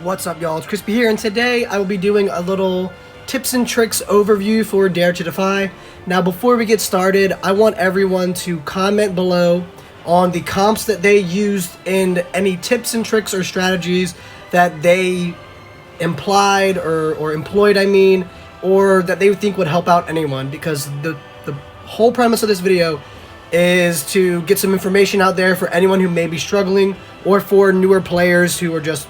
What's up, y'all? It's Crispy here, and today I will be doing a little tips and tricks overview for Dare to Defy. Now, before we get started, I want everyone to comment below on the comps that they used and any tips and tricks or strategies that they implied or employed, or that they think would help out anyone, because the whole premise of this video is to get some information out there for anyone who may be struggling or for newer players who are just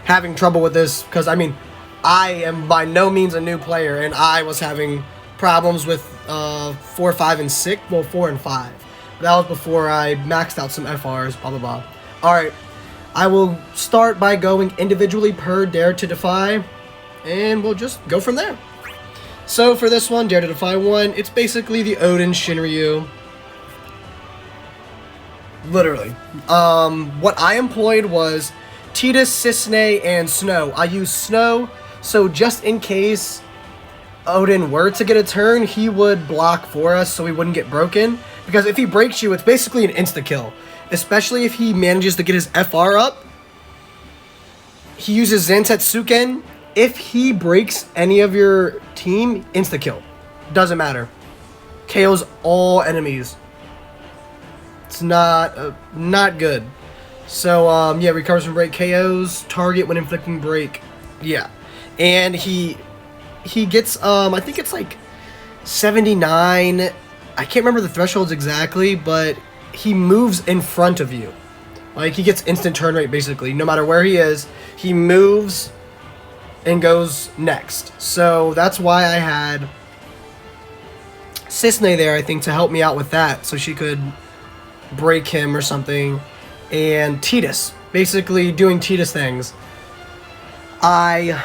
having trouble with this, because I am by no means a new player, and I was having problems with 4, 5, and 6. Well, 4 and 5. That was before I maxed out some FRs, blah blah blah. Alright, I will start by going individually per Dare to Defy, and we'll just go from there. So for this one, Dare to Defy 1, it's basically the Odin Shinryu. Literally. What I employed was Tidus, Cisne, and Snow. I used Snow, so just in case Odin were to get a turn, he would block for us so he wouldn't get broken. Because if he breaks you, it's basically an insta-kill. Especially if he manages to get his FR up. He uses Zantetsuken. If he breaks any of your team, insta-kill. Doesn't matter. KOs all enemies. It's not good. So, yeah, recovers from break, KOs target when inflicting break. Yeah. And he gets, I think it's like 79. I can't remember the thresholds exactly, but he moves in front of you. Like, he gets instant turn rate, basically. No matter where he is, he moves and goes next. So, that's why I had Cisne there, I think, to help me out with that. So she could break him or something. And Tidus, basically doing Tidus things. I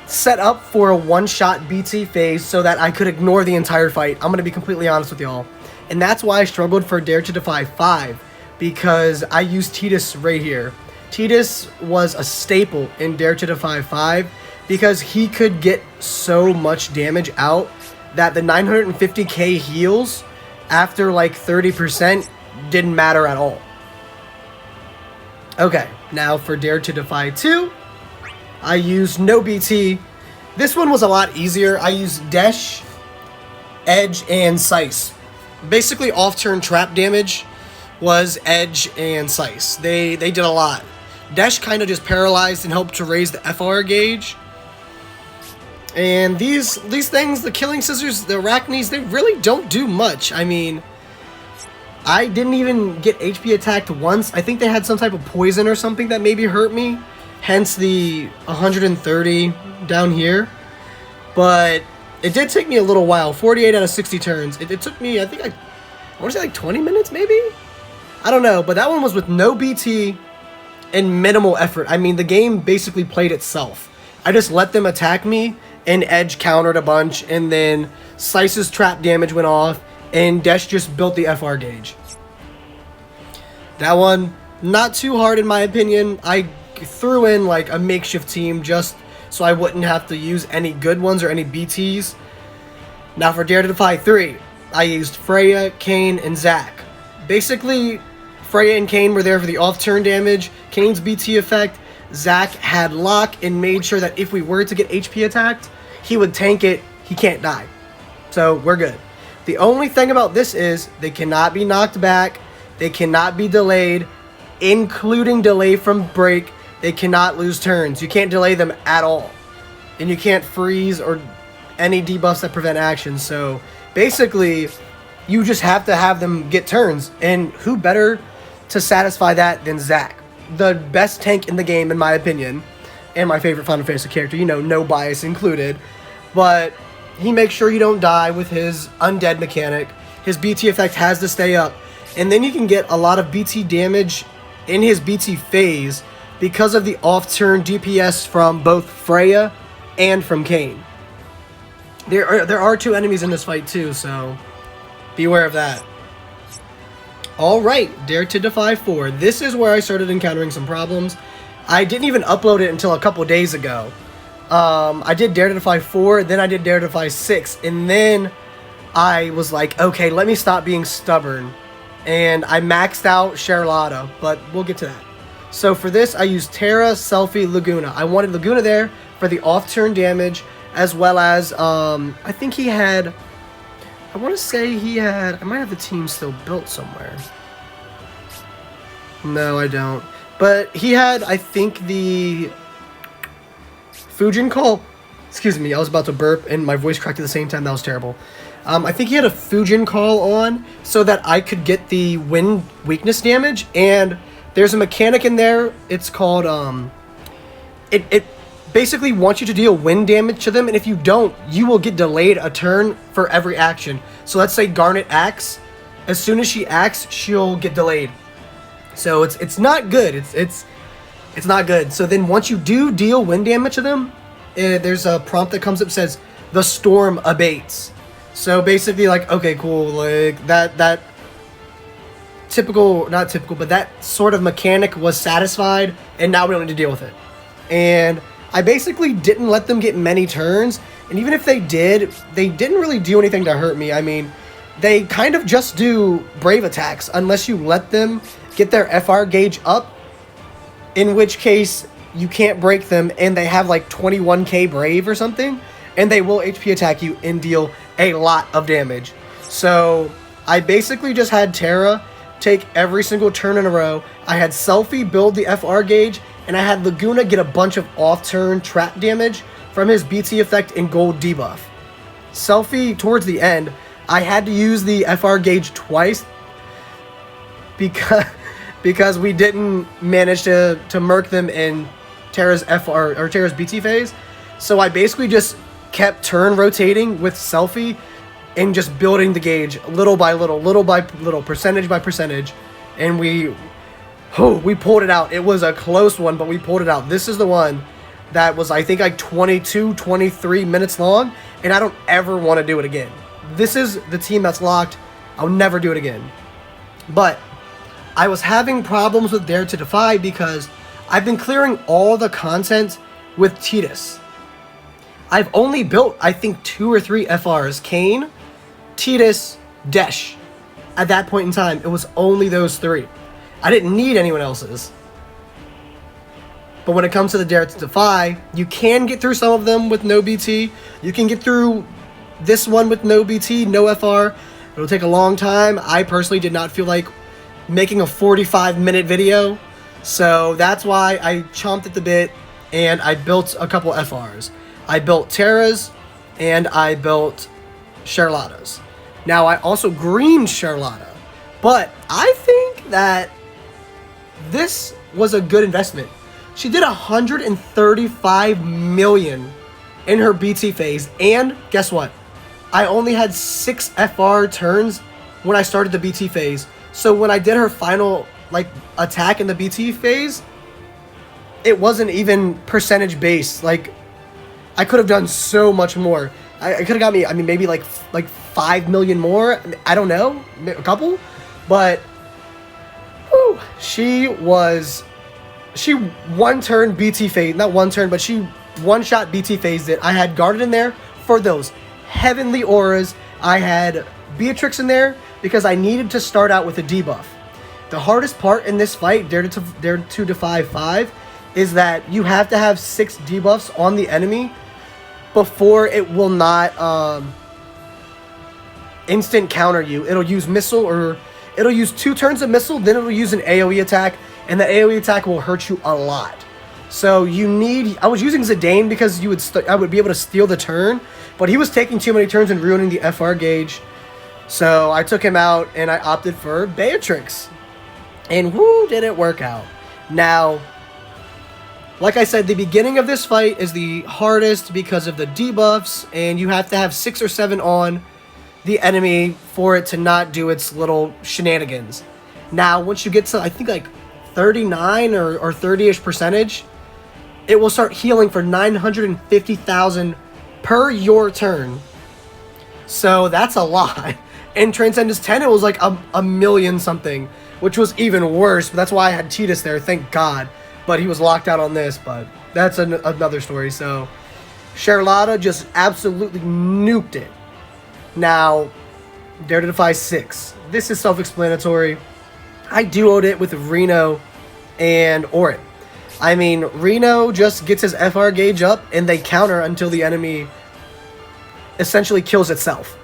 set up for a one-shot BT phase so that I could ignore the entire fight. I'm going to be completely honest with y'all. And that's why I struggled for Dare to Defy 5, because I used Tidus right here. Tidus was a staple in Dare to Defy 5 because he could get so much damage out that the 950k heals after like 30% didn't matter at all. Okay, now for Dare to Defy 2, I used no BT. This one was a lot easier. I used Dash, Edge, and Sice. Basically, off-turn trap damage was Edge and Sice. They did a lot. Dash kind of just paralyzed and helped to raise the FR gauge. And these things, the Killing Scissors, the Arachnes, they really don't do much. I mean, I didn't even get HP attacked once. I think they had some type of poison or something that maybe hurt me. Hence the 130 down here. But it did take me a little while. 48 out of 60 turns. It took me, I want to say like 20 minutes maybe? I don't know. But that one was with no BT and minimal effort. I mean, the game basically played itself. I just let them attack me, and Edge countered a bunch, and then Slice's trap damage went off, and Desh just built the FR gauge. That one, not too hard in my opinion. I threw in like a makeshift team just so I wouldn't have to use any good ones or any BTs. Now for Dare to Defy 3, I used Freya, Kane, and Zac. Basically, Freya and Kane were there for the off-turn damage, Kane's BT effect. Zac had lock and made sure that if we were to get HP attacked, he would tank it, he can't die. So we're good. The only thing about this is they cannot be knocked back, they cannot be delayed, including delay from break. They cannot lose turns. You can't delay them at all. And you can't freeze or any debuffs that prevent action. So basically, you just have to have them get turns. And who better to satisfy that than Zac? The best tank in the game, in my opinion. And my favorite Final Fantasy character. You know, no bias included. But he makes sure you don't die with his undead mechanic. His BT effect has to stay up. And then you can get a lot of BT damage in his BT phase because of the off-turn DPS from both Freya and from Kane. There are two enemies in this fight too, so beware of that. Alright, Dare to Defy 4. This is where I started encountering some problems. I didn't even upload it until a couple days ago. I did Dare to Defy 4, then I did Dare to Defy 6, and then I was like, okay, let me stop being stubborn. And I maxed out Charlotta, but we'll get to that. So for this, I used Terra, Selfie, Laguna. I wanted Laguna there for the off-turn damage, as well as, I think he had, I want to say he had, I might have the team still built somewhere. No, I don't. But he had, I think, the Fujin call. Excuse me, I was about to burp and my voice cracked at the same time. That was terrible. I think he had a Fujin call on so that I could get the wind weakness damage, and there's a mechanic in there. It's called, it basically wants you to deal wind damage to them, and if you don't, you will get delayed a turn for every action. So let's say Garnet acts. As soon as she acts, she'll get delayed. So it's not good. It's not good. So then once you do deal wind damage to them, there's a prompt that comes up that says, the storm abates. So basically, like, okay, cool, like, that typical, not typical, but that sort of mechanic was satisfied, and now we don't need to deal with it. And I basically didn't let them get many turns, and even if they did, they didn't really do anything to hurt me. I mean, they kind of just do brave attacks, unless you let them get their FR gauge up, in which case you can't break them, and they have like 21k brave or something, and they will HP attack you and deal a lot of damage. So I basically just had Terra take every single turn in a row. I had Selfie build the FR gauge, and I had Laguna get a bunch of off-turn trap damage from his BT effect and gold debuff. Selfie, towards the end, I had to use the FR gauge twice because we didn't manage to murk them in Terra's FR or Terra's BT phase. So I basically just kept turn rotating with Selfie and just building the gauge little by little, percentage by percentage, and we pulled it out. It was a close one, but we pulled it out. This is the one that was, I think, like 23 minutes long, and I don't ever want to do it again. This is the team that's locked. I'll never do it again. But I was having problems with Dare to Defy because I've been clearing all the content with Titus. I've only built, I think, 2 or 3 FRs. Kane, Titus, Desh. At that point in time, it was only those 3. I didn't need anyone else's. But when it comes to the Dare to Defy, you can get through some of them with no BT. You can get through this one with no BT, no FR. It'll take a long time. I personally did not feel like making a 45-minute video. So that's why I chomped at the bit and I built a couple FRs. I built Terra's, and I built Charlotta's. Now, I also greened Charlotta, but I think that this was a good investment. She did 135 million in her BT phase, and guess what? I only had 6 FR turns when I started the BT phase. So when I did her final attack in the BT phase, it wasn't even percentage based. Like, I could have done so much more. I could have got me, I mean, maybe like 5 million more. I don't know, a couple, but whew, she one turn BT phase, not one turn, but she one shot BT phased it. I had guarded in there for those heavenly auras. I had Beatrix in there because I needed to start out with a debuff. The hardest part in this fight, Dare to Defy 5, is that you have to have 6 debuffs on the enemy before it will not instant counter you. It'll use missile, or it'll use 2 turns of missile, then it'll use an AoE attack, and the AoE attack will hurt you a lot. So you need, I was using Zidane because I would be able to steal the turn, but he was taking too many turns and ruining the FR gauge. So I took him out and I opted for Beatrix. And whoo, did it work out. Now, like I said, the beginning of this fight is the hardest because of the debuffs, and you have to have 6 or 7 on the enemy for it to not do its little shenanigans. Now, once you get to, I think, like 39 or 30-ish percentage, it will start healing for 950,000 per your turn. So that's a lot. In Transcendence 10, it was like a million something, which was even worse. But that's why I had Titus there, thank God. But he was locked out on this, but that's another story. So Charlotta just absolutely nuked it. Now, Dare to Defy 6. This is self-explanatory. I duoed it with Reno and Orin. I mean, Reno just gets his FR gauge up, and they counter until the enemy essentially kills itself.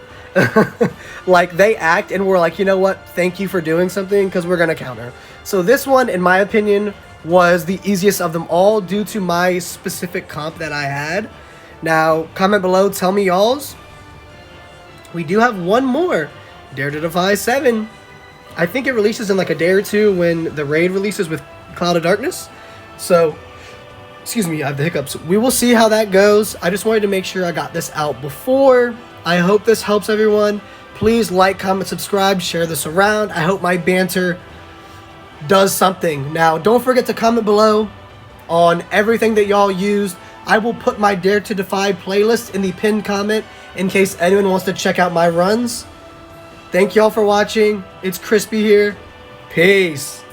Like, they act, and we're like, you know what? Thank you for doing something, because we're going to counter. So this one, in my opinion, was the easiest of them all due to my specific comp that I had. Now, comment below, tell me y'all's. We do have one more, Dare to Defy 7. I think it releases in like a day or two when the raid releases with Cloud of Darkness. So, excuse me, I have the hiccups. We will see how that goes. I just wanted to make sure I got this out before. I hope this helps everyone. Please like, comment, subscribe, share this around. I hope my banter does something. Now, don't forget to comment below on everything that y'all used. I will put my Dare to Defy playlist in the pinned comment in case anyone wants to check out my runs. Thank y'all for watching. It's Crispy here. Peace.